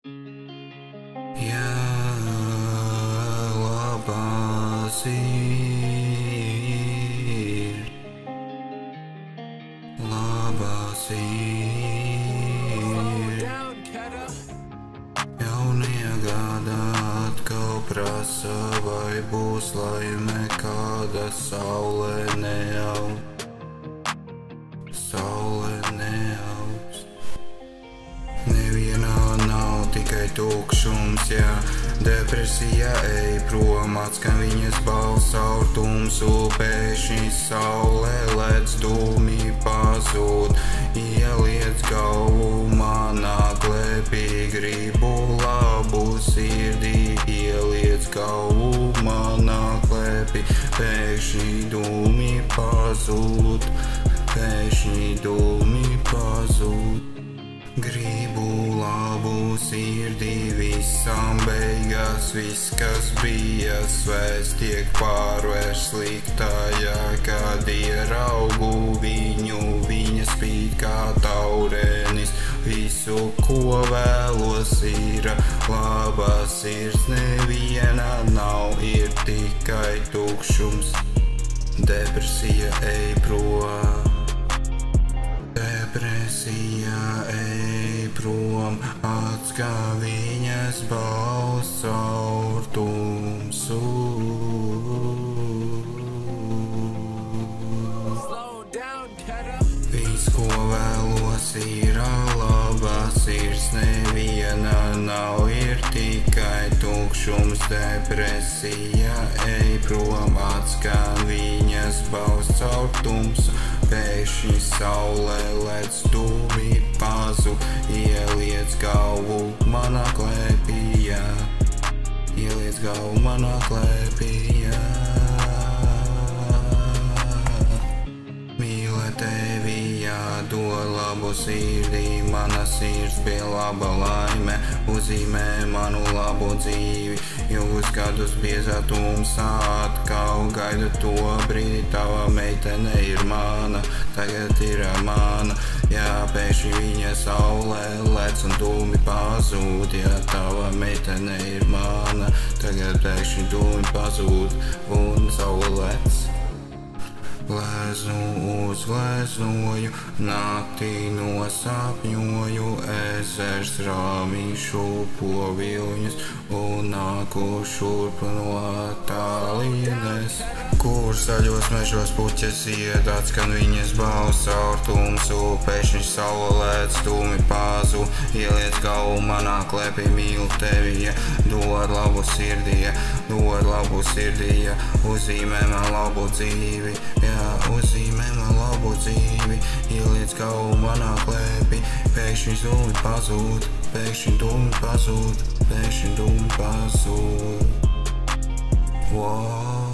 Ja labās ir, labās ir. Jaunie gada atkal prasa, vai būs laime, kāda saule neaug. Saule neaugs. Nevienā nav tikai tukšums, ja depresija ej prom, atskan viņas balss caur tumsu, pēkšņi saule lec dūmi pazūd, ieliec galvu manā klēpī, gribu labu sirdī, ieliec galvu manā klēpī, pēkšņi dūmi pazūd, pēkšņi dūmi pazūd. Gribu labu sirdī, visam beigās, viss, kas bija svēts, tiek pārvērsts sliktajā, kad ieraugu viņu, viņa spīd kā taurenis. Visu, ko vēlos, ir labā sirds, neviena nav, ir tikai tukšums. Depresija ej prom. Depresija ej prom, atskan viņas balss caur tumsu. Viss, ko vēlos, ir labā sirds, neviena nav, ir tikai tukšums. Depresija ej prom, atskan viņas balss caur tumsu. Pēkšņi saule lec dūmi pazūd, ieliec galvu manā klēpī, jā. Ieliec galvu manā klēpī, jā. Mīlēt tevi, jādod labu sirdī, mana sirds bija laba laime, uzzīmē manu labo dzīvi. Jūs gadus biezā tumsā atkal gaidu to brīdi, tava meitene ir mana, tagad ir mana. Jā, pēkšņi viņa saulē lec un dūmi pazūd, jā, tava meitene ir mana, tagad pēkšņi dūmi pazūd un saule lec. Gleznu uzgleznoju, naktī nosapņoju, ezers rāmīšu poviļņus un nāku šurp no tālienes. Kur zaļos mežos puķes ied, atskan viņas balss caur tumsu, pēkšņi saule lec dūmi pazūd, ieliec galvu manā klēpī, mīlu tevi, ja. Dod labu sirdī, ja. Dod labu sirdī, ja. Uzzīmē man labu dzīvi, ja. Uzzīmē man labu dzīvi, ieliec galvu manā klēpī, pēkšņi dūmi pazūd, pēkšņi dūmi pazūd, pēkšņi dūmi pazūd. Wow.